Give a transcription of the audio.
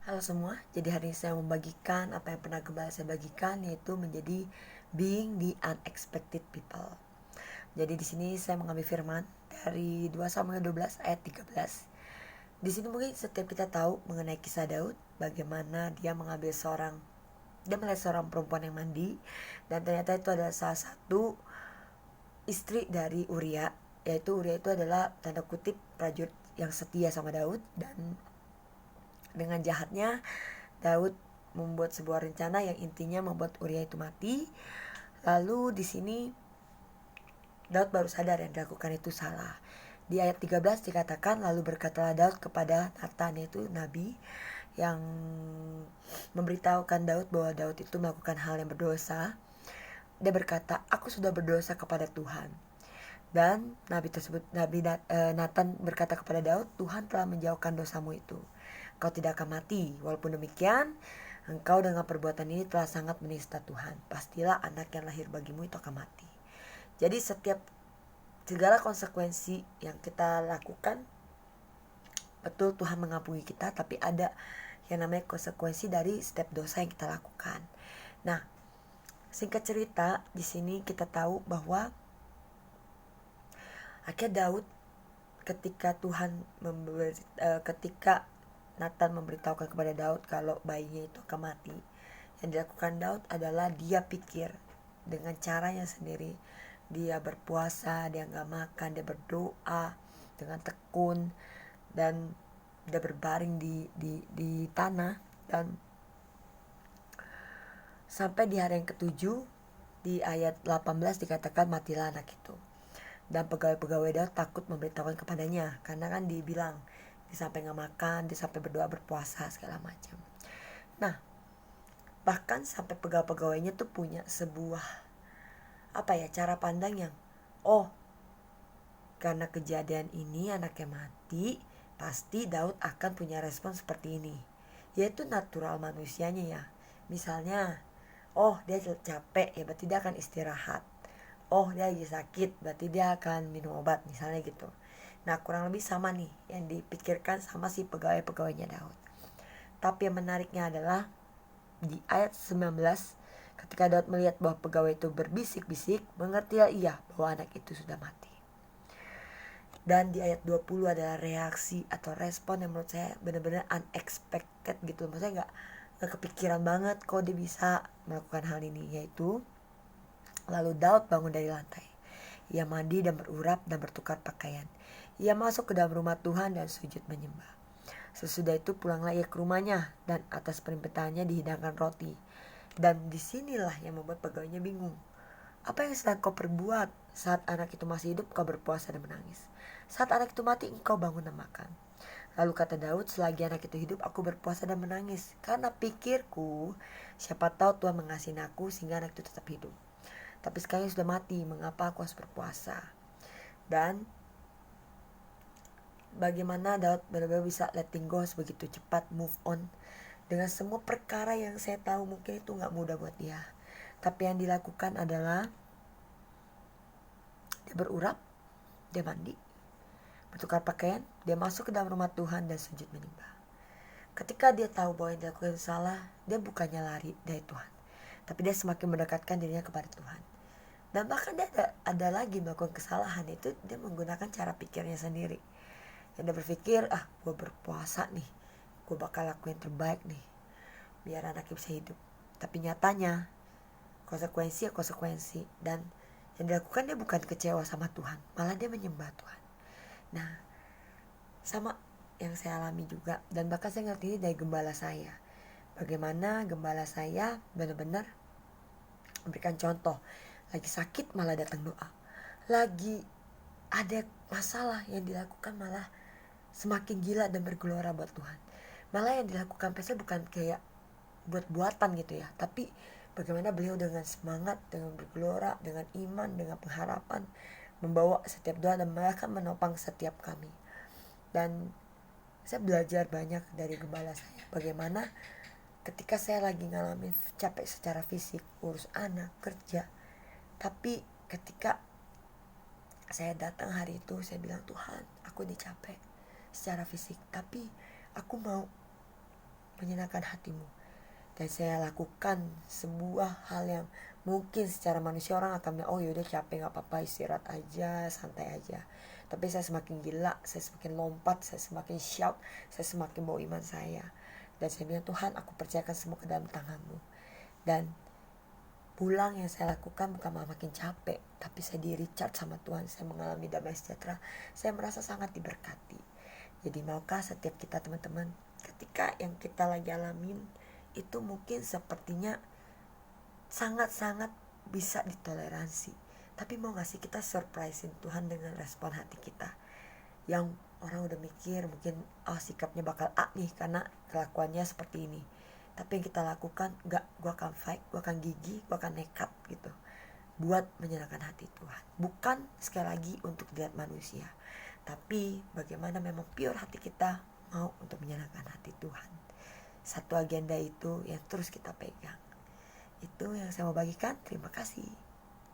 Halo semua, jadi hari ini saya membagikan apa yang pernah gembala saya bagikan, yaitu menjadi being the unexpected people. Jadi di sini saya mengambil firman dari 2 Samuel 12 ayat 13. Di sini mungkin setiap kita tahu mengenai kisah Daud, bagaimana dia melihat seorang perempuan yang mandi, dan ternyata itu adalah salah satu istri dari Uria, yaitu Uria itu adalah tanda kutip prajurit yang setia sama Daud, dan dengan jahatnya Daud membuat sebuah rencana yang intinya membuat Uria itu mati. Lalu di sini Daud baru sadar yang dilakukan itu salah. Di ayat 13 dikatakan, lalu berkatalah Daud kepada Nathan, yaitu nabi, yang memberitahukan Daud bahwa Daud itu melakukan hal yang berdosa. Dia berkata, aku sudah berdosa kepada Tuhan. Dan Nathan berkata kepada Daud, Tuhan telah menjauhkan dosamu itu. Kau tidak akan mati. Walaupun demikian, engkau dengan perbuatan ini telah sangat menista Tuhan. Pastilah anak yang lahir bagimu itu akan mati. Jadi segala konsekuensi yang kita lakukan, betul Tuhan mengampuni kita, tapi ada yang namanya konsekuensi dari setiap dosa yang kita lakukan. Nah, singkat cerita, di sini kita tahu bahwa akhirnya Daud ketika Nathan memberitahukan kepada Daud kalau bayinya itu akan mati, yang dilakukan Daud adalah dia pikir dengan caranya sendiri. Dia berpuasa, dia gak makan, dia berdoa dengan tekun, dan dia berbaring di tanah. Dan sampai di hari yang ketujuh, di ayat 18 dikatakan matilah anak itu. Dan pegawai-pegawai Daud takut memberitahukan kepadanya, karena kan dibilang dia sampai gak makan, dia sampai berdoa berpuasa segala macam. Nah, bahkan sampai pegawai-pegawainya tuh punya sebuah cara pandang yang, oh, karena kejadian ini anaknya mati, pasti Daud akan punya respon seperti ini, yaitu natural manusianya ya. Misalnya, oh dia capek ya berarti dia akan istirahat. Oh dia lagi sakit berarti dia akan minum obat, misalnya gitu. Nah, kurang lebih sama nih yang dipikirkan sama si pegawai-pegawainya Daud. Tapi yang menariknya adalah di ayat 19, ketika Daud melihat bahwa pegawai itu berbisik-bisik, mengertilah ia bahwa anak itu sudah mati. Dan di ayat 20 adalah reaksi atau respon yang menurut saya benar-benar unexpected gitu. Maksudnya gak kepikiran banget kok dia bisa melakukan hal ini, yaitu lalu Daud bangun dari lantai. Ia mandi dan berurap dan bertukar pakaian. Ia masuk ke dalam rumah Tuhan dan sujud menyembah. Sesudah itu pulanglah ia ke rumahnya, dan atas permintaannya dihidangkan roti. Dan disinilah yang membuat pegawainya bingung. Apa yang sedang kau perbuat? Saat anak itu masih hidup kau berpuasa dan menangis. Saat anak itu mati engkau bangun dan makan. Lalu kata Daud, selagi anak itu hidup aku berpuasa dan menangis, karena pikirku, siapa tahu Tuhan mengasihi aku sehingga anak itu tetap hidup. Tapi sekarang sudah mati, mengapa aku harus berpuasa? Dan bagaimana Daud benar-benar bisa letting go begitu cepat, move on dengan semua perkara yang saya tahu mungkin itu gak mudah buat dia. Tapi yang dilakukan adalah dia berurap, dia mandi, bertukar pakaian, dia masuk ke dalam rumah Tuhan dan sujud menyembah. Ketika dia tahu bahwa yang dilakukan salah, dia bukannya lari dari Tuhan, tapi dia semakin mendekatkan dirinya kepada Tuhan. Dan bahkan dia ada lagi melakukan kesalahan, itu dia menggunakan cara pikirnya sendiri. Yang dia berpikir, gue berpuasa nih, gue bakal lakuin terbaik nih biar anaknya bisa hidup. Tapi nyatanya konsekuensi ya konsekuensi. Dan yang dilakukan dia bukan kecewa sama Tuhan, malah dia menyembah Tuhan. Nah, sama yang saya alami juga, dan bahkan saya ngerti ini dari gembala saya. Bagaimana gembala saya benar-benar memberikan contoh. Lagi sakit malah datang doa, lagi ada masalah yang dilakukan malah semakin gila dan bergelora buat Tuhan. Malah yang dilakukan Pesnya bukan kayak buat-buatan gitu ya, tapi bagaimana beliau dengan semangat, dengan bergelora, dengan iman, dengan pengharapan membawa setiap doa dan bahkan menopang setiap kami. Dan saya belajar banyak dari gembala saya, bagaimana ketika saya lagi ngalamin capek secara fisik, urus anak, kerja, tapi ketika saya datang hari itu, saya bilang, Tuhan, aku ini capek secara fisik, tapi aku mau menyenangkan hatimu. Dan saya lakukan sebuah hal yang mungkin secara manusia orang akan bilang, oh yaudah capek gak apa-apa, istirahat aja, santai aja. Tapi saya semakin gila, saya semakin lompat, saya semakin shout, saya semakin bawa iman saya. Dan saya bilang, Tuhan, aku percayakan semua ke dalam tangan-Mu. Dan pulang yang saya lakukan bukan malah makin capek, tapi saya di recharge sama Tuhan, saya mengalami damai sejahtera, saya merasa sangat diberkati. Jadi maukah setiap kita teman-teman, ketika yang kita lagi alamin itu mungkin sepertinya sangat-sangat bisa ditoleransi, tapi mau gak sih kita surprisein Tuhan dengan respon hati kita, yang orang udah mikir mungkin sikapnya bakal A nih karena kelakuannya seperti ini, tapi yang kita lakukan enggak, gue akan fight, gue akan gigih, gue akan nekat gitu, buat menyenangkan hati Tuhan. Bukan sekali lagi untuk dilihat manusia, tapi bagaimana memang pure hati kita mau untuk menyenangkan hati Tuhan. Satu agenda itu yang terus kita pegang. Itu yang saya mau bagikan. Terima kasih.